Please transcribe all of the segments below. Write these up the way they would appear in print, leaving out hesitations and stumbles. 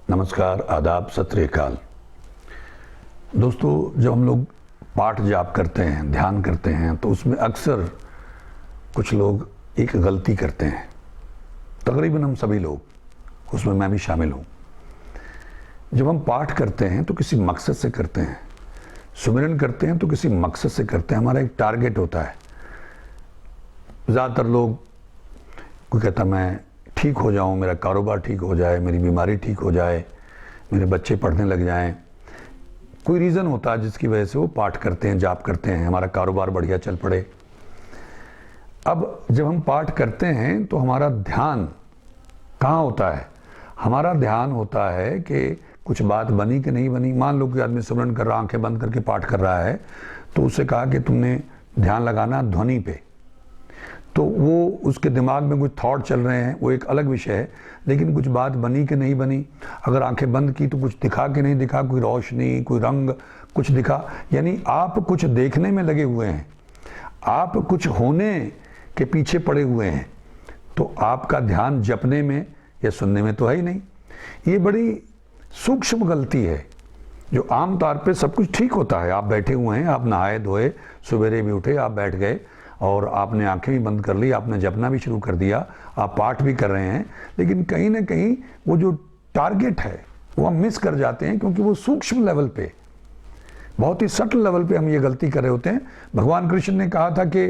नमस्कार, आदाब, सत श्री अकाल। दोस्तों, जब हम लोग पाठ जाप करते हैं, ध्यान करते हैं, तो उसमें अक्सर कुछ लोग एक गलती करते हैं। तकरीबन हम सभी लोग, उसमें मैं भी शामिल हूँ। जब हम पाठ करते हैं तो किसी मकसद से करते हैं, सुमिरन करते हैं तो किसी मकसद से करते हैं। हमारा एक टारगेट होता है। ज़्यादातर लोग, कोई कहता मैं ठीक हो जाऊं, मेरा कारोबार ठीक हो जाए, मेरी बीमारी ठीक हो जाए, मेरे बच्चे पढ़ने लग जाएं। कोई रीज़न होता है जिसकी वजह से वो पाठ करते हैं, जाप करते हैं, हमारा कारोबार बढ़िया चल पड़े। अब जब हम पाठ करते हैं तो हमारा ध्यान कहाँ होता है? हमारा ध्यान होता है कि कुछ बात बनी कि नहीं बनी। मान लो कि आदमी सिमरन कर रहा, आंखें बंद करके पाठ कर रहा है, तो उससे कहा कि तुमने ध्यान लगाना ध्वनि पे, तो वो उसके दिमाग में कुछ थॉट चल रहे हैं, वो एक अलग विषय है। लेकिन कुछ बात बनी कि नहीं बनी, अगर आंखें बंद की तो कुछ दिखा कि नहीं दिखा, कोई रोशनी, कोई रंग, कुछ दिखा। यानी आप कुछ देखने में लगे हुए हैं, आप कुछ होने के पीछे पड़े हुए हैं, तो आपका ध्यान जपने में या सुनने में तो है ही नहीं। ये बड़ी सूक्ष्म गलती है जो आम तौर पे सब कुछ ठीक होता है। आप बैठे हुए हैं, आप नहाए धोए, सवेरे भी उठे, आप बैठ गए और आपने आंखें भी बंद कर ली, आपने जपना भी शुरू कर दिया, आप पाठ भी कर रहे हैं। लेकिन कहीं ना कहीं वो जो टारगेट है वो हम मिस कर जाते हैं, क्योंकि वो सूक्ष्म लेवल पे, बहुत ही सटल लेवल पे हम ये गलती कर रहे होते हैं। भगवान कृष्ण ने कहा था कि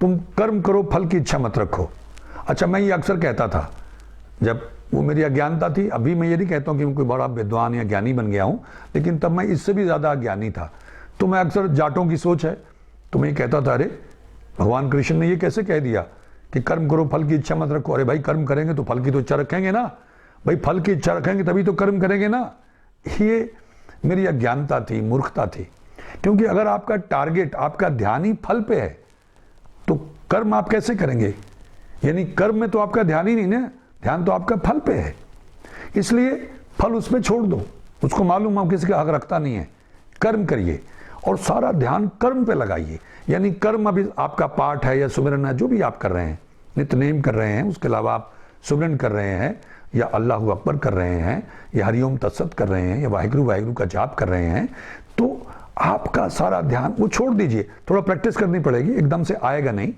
तुम कर्म करो, फल की इच्छा मत रखो। अच्छा, मैं ये अक्सर कहता था जब वो मेरी अज्ञानता थी। अभी मैं ये नहीं कहता हूँ कि मैं कोई बड़ा विद्वान या ज्ञानी बन गया हूँ, लेकिन तब मैं इससे भी ज़्यादा अज्ञानी था। तो मैं अक्सर, जाटों की सोच है, तो मैं कहता था, अरे भगवान कृष्ण ने ये कैसे कह दिया कि कर्म करो, फल की इच्छा मत रखो। अरे भाई, कर्म करेंगे तो फल की तो इच्छा रखेंगे ना भाई, फल की इच्छा रखेंगे तभी तो कर्म करेंगे ना। ये मेरी अज्ञानता थी, मूर्खता थी। क्योंकि अगर आपका टारगेट, आपका ध्यान ही फल पे है, तो कर्म आप कैसे करेंगे? यानी कर्म में तो आपका ध्यान ही नहीं ना, ध्यान तो आपका फल पे है। इसलिए फल उसमें छोड़ दो, उसको मालूम है किसी का हक रखता नहीं है। कर्म करिए और सारा ध्यान कर्म पे लगाइए। यानी कर्म अभी आपका पाठ है या सुमिरन है, जो भी आप कर रहे हैं, नित्यनेम कर रहे हैं, उसके अलावा आप सुमिरन कर रहे हैं या अल्लाह अकबर कर रहे हैं या हरिओम तत्सत कर रहे हैं या वाहिगुरु वाहिगुरु का जाप कर रहे हैं, तो आपका सारा ध्यान वो छोड़ दीजिए। थोड़ा प्रैक्टिस करनी पड़ेगी, एकदम से आएगा नहीं।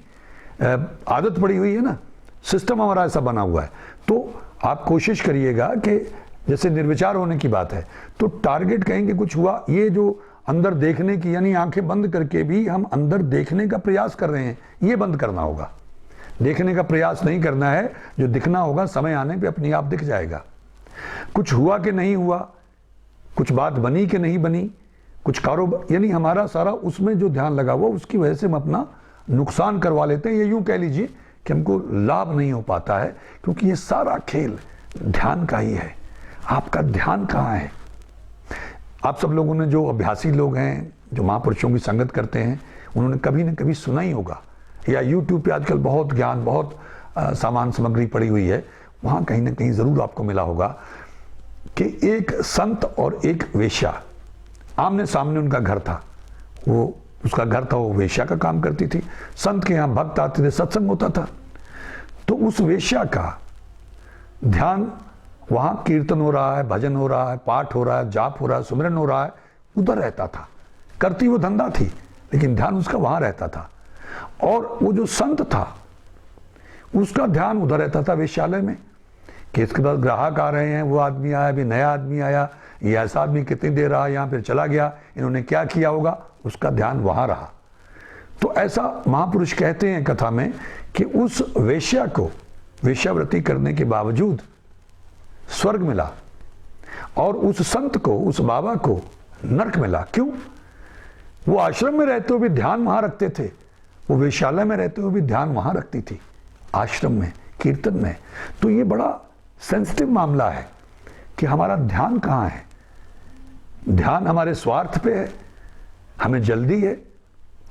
आदत पड़ी हुई है ना, सिस्टम हमारा ऐसा बना हुआ है। तो आप कोशिश करिएगा कि जैसे निर्विचार होने की बात है, तो टारगेट कहेंगे कुछ हुआ, ये जो अंदर देखने की, यानी आंखें बंद करके भी हम अंदर देखने का प्रयास कर रहे हैं, ये बंद करना होगा। देखने का प्रयास नहीं करना है, जो दिखना होगा समय आने पे अपने आप दिख जाएगा। कुछ हुआ कि नहीं हुआ, कुछ बात बनी कि नहीं बनी, कुछ कारोबार, यानी हमारा सारा उसमें जो ध्यान लगा हुआ, उसकी वजह से हम अपना नुकसान करवा लेते हैं। ये यूं कह लीजिए कि हमको लाभ नहीं हो पाता है, क्योंकि ये सारा खेल ध्यान का ही है। आपका ध्यान कहाँ है? आप सब लोगों ने, जो अभ्यासी लोग हैं, जो महापुरुषों की संगत करते हैं, उन्होंने कभी न कभी सुना ही होगा, या यूट्यूब पे आजकल बहुत ज्ञान, बहुत सामान सामग्री पड़ी हुई है, वहाँ कहीं ना कहीं ज़रूर आपको मिला होगा कि एक संत और एक वेश्या, आमने सामने उनका घर था। वो उसका घर था, वो वेश्या का काम करती थी। संत के यहाँ भक्त आते थे, सत्संग होता था। तो उस वेश्या का ध्यान, वहाँ कीर्तन हो रहा है, भजन हो रहा है, पाठ हो रहा है, जाप हो रहा है, सुमिरन हो रहा है, उधर रहता था। करती वो धंधा थी, लेकिन ध्यान उसका वहाँ रहता था। और वो जो संत था, उसका ध्यान उधर रहता था वेश्यालय में, कि इसके बाद ग्राहक आ रहे हैं, वो आदमी आया, अभी नया आदमी आया, ये ऐसा आदमी कितनी देर रहा यहाँ, फिर चला गया, इन्होंने क्या किया होगा, उसका ध्यान वहाँ रहा। तो ऐसा महापुरुष कहते हैं कथा में कि उस वेश्या को वेश्यावृत्ति करने के बावजूद स्वर्ग मिला, और उस संत को, उस बाबा को नरक मिला। क्यों? वो आश्रम में रहते हुए भी ध्यान वहां रखते थे, वो वेश्यालय में रहते हुए भी ध्यान वहां रखती थी, आश्रम में, कीर्तन में। तो ये बड़ा सेंसिटिव मामला है कि हमारा ध्यान कहाँ है। ध्यान हमारे स्वार्थ पे है, हमें जल्दी है,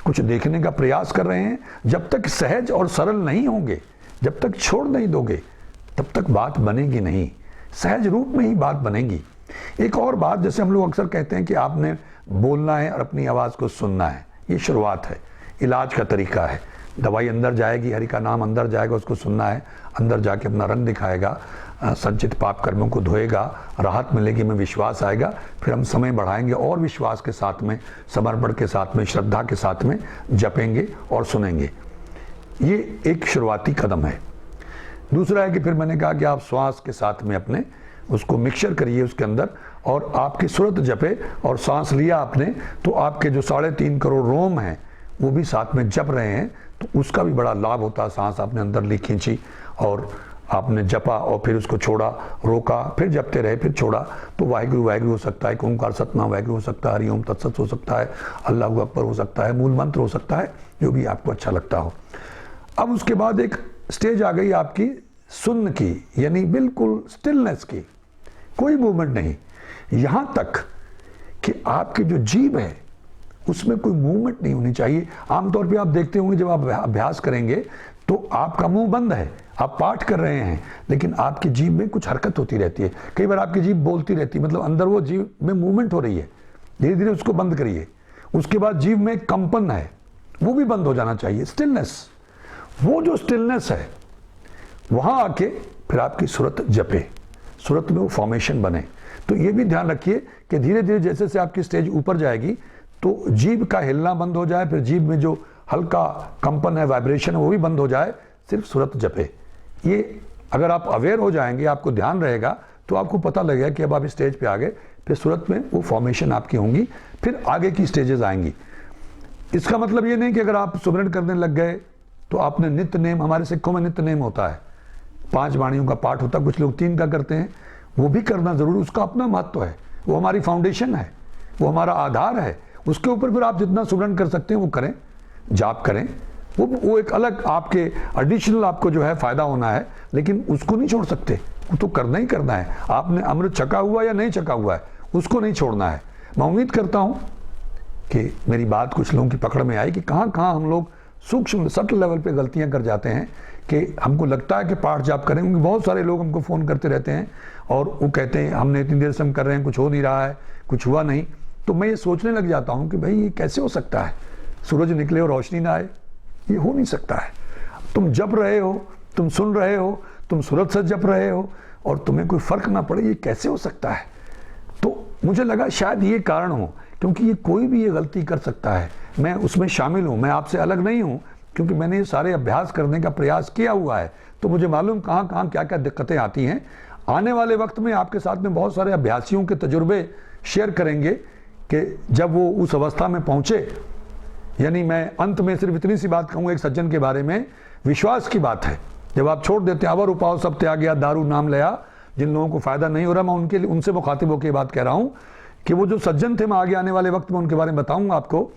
कुछ देखने का प्रयास कर रहे हैं। जब तक सहज और सरल नहीं होंगे, जब तक छोड़ नहीं दोगे, तब तक बात बनेगी नहीं। सहज रूप में ही बात बनेगी। एक और बात, जैसे हम लोग अक्सर कहते हैं कि आपने बोलना है और अपनी आवाज़ को सुनना है, ये शुरुआत है, इलाज का तरीका है। दवाई अंदर जाएगी, हरि का नाम अंदर जाएगा, उसको सुनना है, अंदर जाके अपना रंग दिखाएगा। संचित पाप कर्मों को धोएगा, राहत मिलेगी, में विश्वास आएगा। फिर हम समय बढ़ाएंगे और विश्वास के साथ में, समर्पण के साथ में, श्रद्धा के साथ में जपेंगे और सुनेंगे। ये एक शुरुआती कदम है। दूसरा है कि फिर मैंने कहा कि आप श्वास के साथ में अपने उसको मिक्सचर करिए उसके अंदर, और आपकी सूरत जपे और सांस लिया आपने तो आपके जो 3.5 करोड़ रोम हैं वो भी साथ में जप रहे हैं, तो उसका भी बड़ा लाभ होता है। सांस आपने अंदर ली, खींची और आपने जपा और फिर उसको छोड़ा, रोका, फिर जपते रहे, फिर छोड़ा, तो वाहिगुरु वाहिगुरु हो सकता है, ओंकार सतनाम वाहिगुरु हो सकता है, हरिओम तत्सत हो सकता है, अल्लाहु अकबर हो सकता है, मूल मंत्र हो सकता है, जो भी आपको अच्छा लगता हो। अब उसके बाद एक स्टेज आ गई आपकी सुन्न की, यानी बिल्कुल स्टिलनेस की, कोई मूवमेंट नहीं, यहां तक कि आपकी जो जीभ है उसमें कोई मूवमेंट नहीं होनी चाहिए। आमतौर पे आप देखते होंगे जब आप अभ्यास करेंगे तो आपका मुंह बंद है, आप पाठ कर रहे हैं, लेकिन आपकी जीभ में कुछ हरकत होती रहती है। कई बार आपकी जीभ बोलती रहती है, मतलब अंदर वो जीभ में मूवमेंट हो रही है। धीरे धीरे उसको बंद करिए। उसके बाद जीभ में कंपन है, वो भी बंद हो जाना चाहिए। स्टिलनेस, वो जो स्टिलनेस है वहां आके फिर आपकी सूरत जपे, सूरत में वो फॉर्मेशन बने। तो ये भी ध्यान रखिए कि धीरे धीरे जैसे से आपकी स्टेज ऊपर जाएगी तो जीभ का हिलना बंद हो जाए, फिर जीभ में जो हल्का कंपन है, वाइब्रेशन है, वो भी बंद हो जाए, सिर्फ सूरत जपे। ये अगर आप अवेयर हो जाएंगे, आपको ध्यान रहेगा, तो आपको पता लगेगा कि अब आप स्टेज पे आ गए, फिर सूरत में वो फॉर्मेशन आपकी होंगी, फिर आगे की स्टेजेस आएंगी। इसका मतलब ये नहीं कि अगर आप सुमिरन करने लग गए तो आपने नित्य नेम, हमारे सिखों में नित्य नेम होता है, 5 वाणियों का पाठ होता है, कुछ लोग 3 का करते हैं, वो भी करना जरूरी, उसका अपना महत्व है, वो हमारी फाउंडेशन है, वो हमारा आधार है। उसके ऊपर फिर आप जितना सुमिरन कर सकते हैं वो करें, जाप करें, वो एक अलग आपके एडिशनल आपको जो है फायदा होना है, लेकिन उसको नहीं छोड़ सकते, वो तो करना ही करना है। आपने अमृत छका हुआ या नहीं छका हुआ है, उसको नहीं छोड़ना है। मैं उम्मीद करता हूं कि मेरी बात कुछ लोगों की पकड़ में आई कि कहां कहां हम लोग सूक्ष्म सटल लेवल पे गलतियां कर जाते हैं, कि हमको लगता है कि पाठ जाप करें, क्योंकि बहुत सारे लोग हमको फ़ोन करते रहते हैं और वो कहते हैं हमने इतनी देर से हम कर रहे हैं, कुछ हो नहीं रहा है, कुछ हुआ नहीं। तो मैं ये सोचने लग जाता हूँ कि भाई ये कैसे हो सकता है, सूरज निकले और रोशनी ना आए, ये हो नहीं सकता है। तुम जप रहे हो, तुम सुन रहे हो, तुम सूरत से जप रहे हो और तुम्हें कोई फर्क ना पड़े, ये कैसे हो सकता है। तो मुझे लगा शायद ये कारण हो, क्योंकि ये कोई भी ये गलती कर सकता है, मैं उसमें शामिल हूँ, मैं आपसे अलग नहीं हूँ, क्योंकि मैंने ये सारे अभ्यास करने का प्रयास किया हुआ है, तो मुझे मालूम कहाँ कहाँ क्या क्या दिक्कतें आती हैं। आने वाले वक्त में आपके साथ में बहुत सारे अभ्यासियों के तजुर्बे शेयर करेंगे कि जब वो उस अवस्था में पहुँचे, यानी मैं अंत में सिर्फ इतनी सी बात कहूँगा एक सज्जन के बारे में, विश्वास की बात है। जब आप छोड़ देते हैं, अवर उपाव सब त्याग गया, दारू नाम लिया, जिन लोगों को फायदा नहीं हो रहा, मैं उनसे मुखातिब होकर बात कह रहा हूँ कि वो जो सज्जन थे, मैं आगे आने वाले वक्त में उनके बारे में बताऊँगा आपको,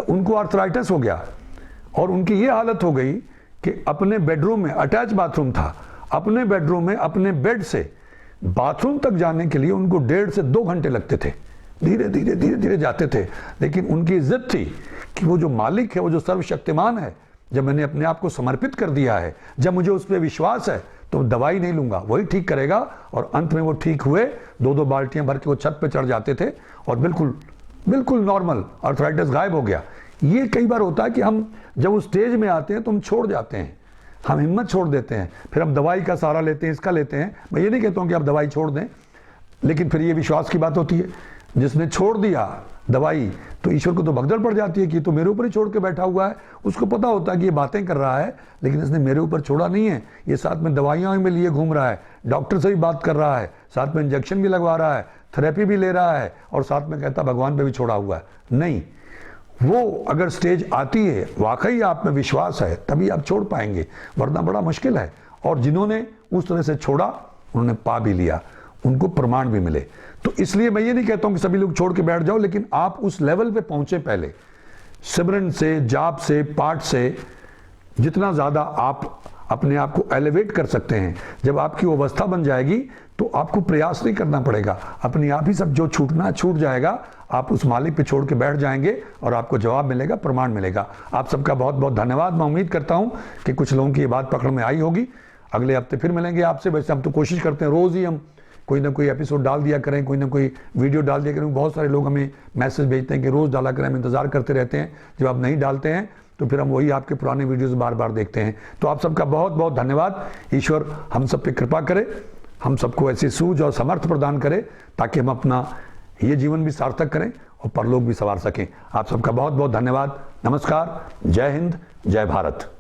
उनको आर्थराइटिस हो गया और उनकी ये हालत हो गई कि अपने बेडरूम में, अटैच बाथरूम था, अपने बेडरूम में अपने बेड से बाथरूम तक जाने के लिए उनको 1.5 से 2 घंटे लगते थे। धीरे धीरे धीरे धीरे जाते थे, लेकिन उनकी इज्जत थी कि वो जो मालिक है, वो जो सर्वशक्तिमान है, जब मैंने अपने आप को समर्पित कर दिया है, जब मुझे उस पर विश्वास है, तो दवाई नहीं लूंगा, वही ठीक करेगा। और अंत में वो ठीक हुए, 2-2 बाल्टियां भर के वो छत पे चढ़ जाते थे और बिल्कुल बिल्कुल नॉर्मल, आर्थराइटिस गायब हो गया। ये कई बार होता है कि हम जब उस स्टेज में आते हैं तो हम छोड़ जाते हैं, हम हिम्मत छोड़ देते हैं, फिर हम दवाई का सहारा लेते हैं, इसका लेते हैं। मैं ये नहीं कहता हूँ कि आप दवाई छोड़ दें, लेकिन फिर ये विश्वास की बात होती है, जिसने छोड़ दिया दवाई तो ईश्वर को तो भगदड़ पड़ जाती है कि तो मेरे ऊपर ही छोड़ के बैठा हुआ है। उसको पता होता है कि ये बातें कर रहा है, लेकिन इसने मेरे ऊपर छोड़ा नहीं है, ये साथ में दवाइयाँ में लिए घूम रहा है, डॉक्टर से भी बात कर रहा है, साथ में इंजेक्शन भी लगवा रहा है, थेरेपी भी ले रहा है, और साथ में कहता भगवान पे भी छोड़ा हुआ है। नहीं, वो अगर स्टेज आती है, वाकई आप में विश्वास है, तभी आप छोड़ पाएंगे, वरना बड़ा मुश्किल है। और जिन्होंने उस तरह से छोड़ा, उन्होंने पा भी लिया, उनको प्रमाण भी मिले। तो इसलिए मैं ये नहीं कहता हूं कि सभी लोग छोड़ के बैठ जाओ, लेकिन आप उस लेवल पे पहुंचे पहले, सिमरन से, जाप से, पाठ से जितना ज्यादा आप अपने आप को एलिवेट कर सकते हैं, जब आपकी वो अवस्था बन जाएगी तो आपको प्रयास नहीं करना पड़ेगा, अपने आप ही सब जो छूटना छूट जाएगा। आप उस मालिक पे छोड़ के बैठ जाएंगे और आपको जवाब मिलेगा, प्रमाण मिलेगा। आप सबका बहुत बहुत धन्यवाद। मैं उम्मीद करता हूं कि कुछ लोगों की ये बात पकड़ में आई होगी। अगले हफ्ते फिर मिलेंगे आपसे। वैसे हम तो कोशिश करते हैं रोज ही हम कोई ना कोई एपिसोड डाल दिया करें, कोई ना कोई वीडियो डाल दिया करें। बहुत सारे लोग हमें मैसेज भेजते हैं कि रोज डाला करें, हम इंतजार करते रहते हैं। जब आप नहीं डालते हैं तो फिर हम वही आपके पुराने वीडियोस बार बार देखते हैं। तो आप सबका बहुत बहुत धन्यवाद। ईश्वर हम सब पे कृपा करे। हम सबको ऐसी सूझ और समर्थ प्रदान करे ताकि हम अपना ये जीवन भी सार्थक करें और परलोक भी संवार सकें। आप सबका बहुत बहुत धन्यवाद। नमस्कार। जय हिंद, जय भारत।